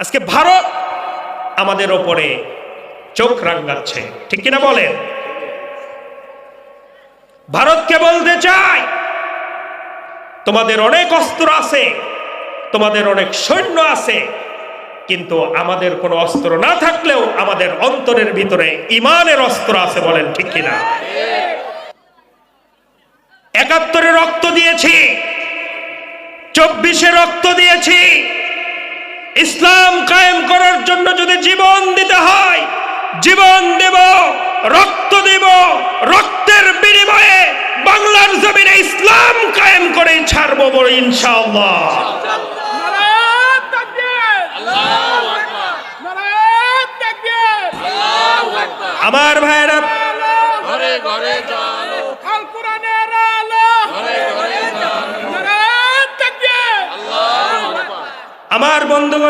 আজকে ভারত আমাদের ওপরে চোখ রাঙাচ্ছে, ঠিক কিনা বলেন? ভারতকে বলতে চাই, তোমাদের অনেক অস্ত্র আছে, তোমাদের অনেক সৈন্য আছে, কিন্তু আমাদের কোনো অস্ত্র না থাকলেও আমাদের অন্তরের ভিতরে ঈমানের অস্ত্র আছে, বলেন ঠিক কিনা? ৭১-এ রক্ত দিয়েছি, ২৪-এ রক্ত দিয়েছি। ইসলাম কায়েম করার জন্য যদি জীবন দিতে হয় জীবন দেব, রক্ত দেব, রক্তের বিনিময়ে বাংলার জমিনে ইসলাম কায়েম করে ছাড়বো বলে ইনশাআল্লাহ। আমার ভাইরা, ঘরে ঘরে চলো আল কোরআনের আলো, ঘরে ঘরে চলো নারায়ে তাকবীর, আল্লাহু আকবার। আমার বন্ধু